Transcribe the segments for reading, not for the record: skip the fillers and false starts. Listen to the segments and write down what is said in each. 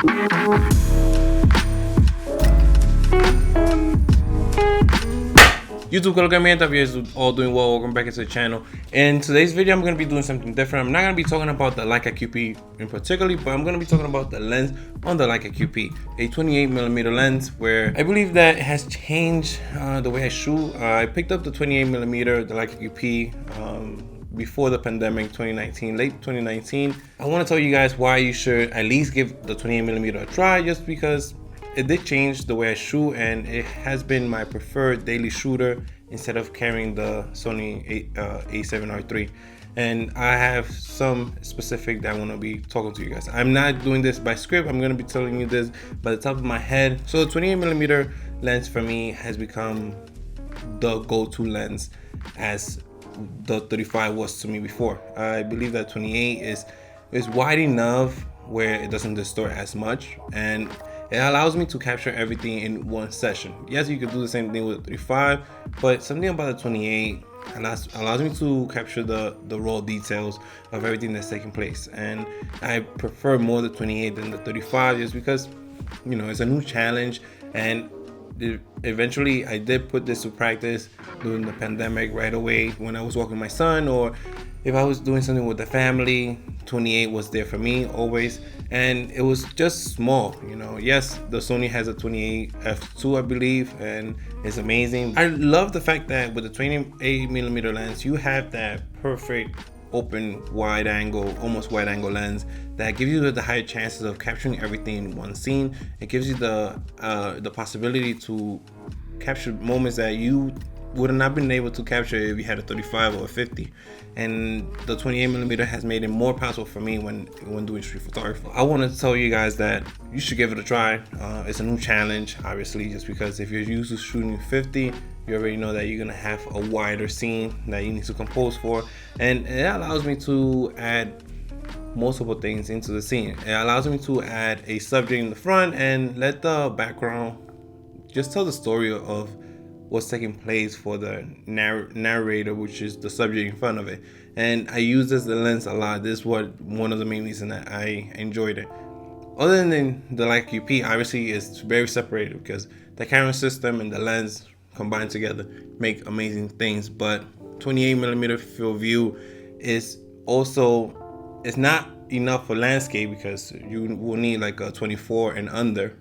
YouTube, colocamiento, hope you guys all doing well. Welcome back into the channel. In today's video, I'm going to be doing something different. I'm not going to be talking about the Leica QP in particular, but I'm going to be talking about the lens on the Leica QP, a 28mm lens, where I believe that it has changed the way I shoot. I picked up the 28mm, the Leica QP, before the pandemic, 2019, late 2019. I want to tell you guys why you should at least give the 28mm a try, just because it did change the way I shoot, and it has been my preferred daily shooter instead of carrying the Sony A7R III. And I have some specific that I want to be talking to you guys. I'm not doing this by script. I'm going to be telling you this by the top of my head. So the 28mm lens for me has become the go-to lens, as the 35 was to me before. I believe that 28 is wide enough where it doesn't distort as much, and it allows me to capture everything in one session. Yes, you could do the same thing with the 35, but something about the 28 allows me to capture the raw details of everything that's taking place. And I prefer more the 28 than the 35, just because, you know, it's a new challenge. And eventually I did put this to practice during the pandemic right away when I was walking my son, or if I was doing something with the family. 28 was there for me always, and it was just small, you know. Yes, the Sony has a 28 f2, I believe, and it's amazing. I love the fact that with the 28mm lens, you have that perfect open wide angle, almost wide angle lens that gives you the higher chances of capturing everything in one scene. It gives you the possibility to capture moments that you would have not been able to capture if you had a 35 or a 50. And the 28mm has made it more possible for me when doing street photography. I want to tell you guys that you should give it a try. It's a new challenge, obviously, just because if you're used to shooting 50, you already know that you're gonna have a wider scene that you need to compose for, and it allows me to add multiple things into the scene. It allows me to add a subject in the front and let the background just tell the story of what's taking place for the narrator, which is the subject in front of it. And I use this lens a lot. This is one of the main reasons that I enjoyed it. Other than the Leica QP, obviously it's very separated because the camera system and the lens combined together make amazing things. But 28mm field view is also, it's not enough for landscape because you will need like a 24 and under.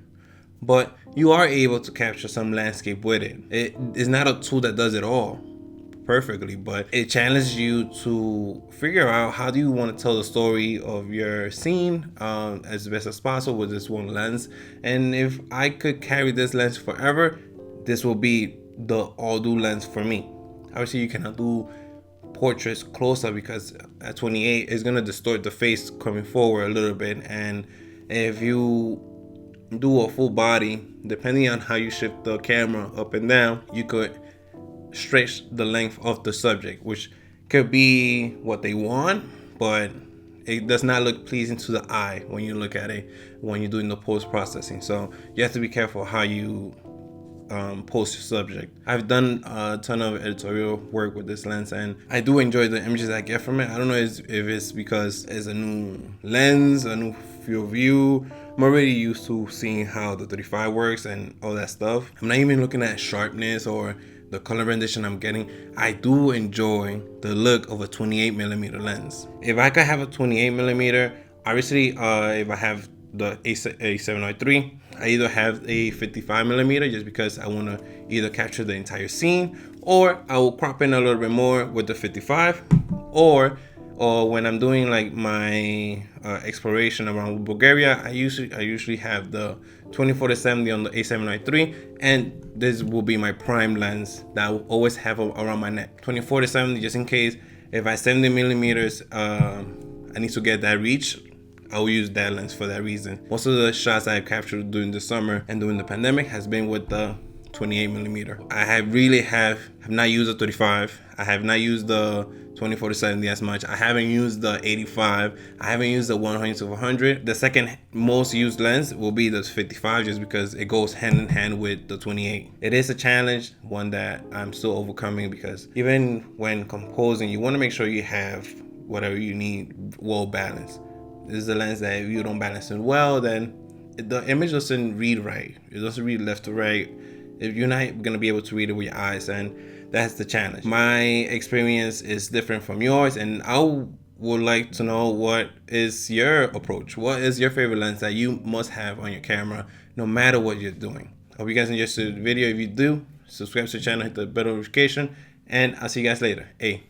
But you are able to capture some landscape with it. It is not a tool that does it all perfectly, but it challenges you to figure out how do you want to tell the story of your scene as best as possible with this one lens. And if I could carry this lens forever, this will be the all-do lens for me. Obviously, you cannot do portraits closer because at 28 it's gonna distort the face coming forward a little bit, and if you do a full body, depending on how you shift the camera up and down, you could stretch the length of the subject, which could be what they want, but it does not look pleasing to the eye when you look at it when you're doing the post processing. So you have to be careful how you post your subject. I've done a ton of editorial work with this lens, and I do enjoy the images I get from it. I don't know if it's because it's a new lens, a new field view. I'm already used to seeing how the 35 works and all that stuff. I'm not even looking at sharpness or the color rendition I'm getting. I do enjoy the look of a 28mm lens. If I could have a 28mm, obviously if I have the A7R III, I either have a 55mm just because I want to either capture the entire scene, or I will crop in a little bit more with the 55, or when I'm doing like my exploration around Bulgaria, I usually have the 24-70 on the A7R III, and this will be my prime lens that I will always have around my neck. 24-70, just in case if I 70mm, I need to get that reach. I will use that lens for that reason. Most of the shots I have captured during the summer and during the pandemic has been with the 28mm. I have not used the 35. I have not used the 24-70 as much. I haven't used the 85. I haven't used the 100-100. The second most used lens will be the 55, just because it goes hand in hand with the 28. It is a challenge, one that I'm still overcoming, because even when composing, you want to make sure you have whatever you need well balanced. This is a lens that if you don't balance it well, then the image doesn't read right. It doesn't read left to right. If you're not gonna be able to read it with your eyes, and that's the challenge. My experience is different from yours, and I would like to know what is your approach. What is your favorite lens that you must have on your camera, no matter what you're doing? Hope you guys enjoyed the video. If you do, subscribe to the channel, hit the bell notification, and I'll see you guys later. Hey.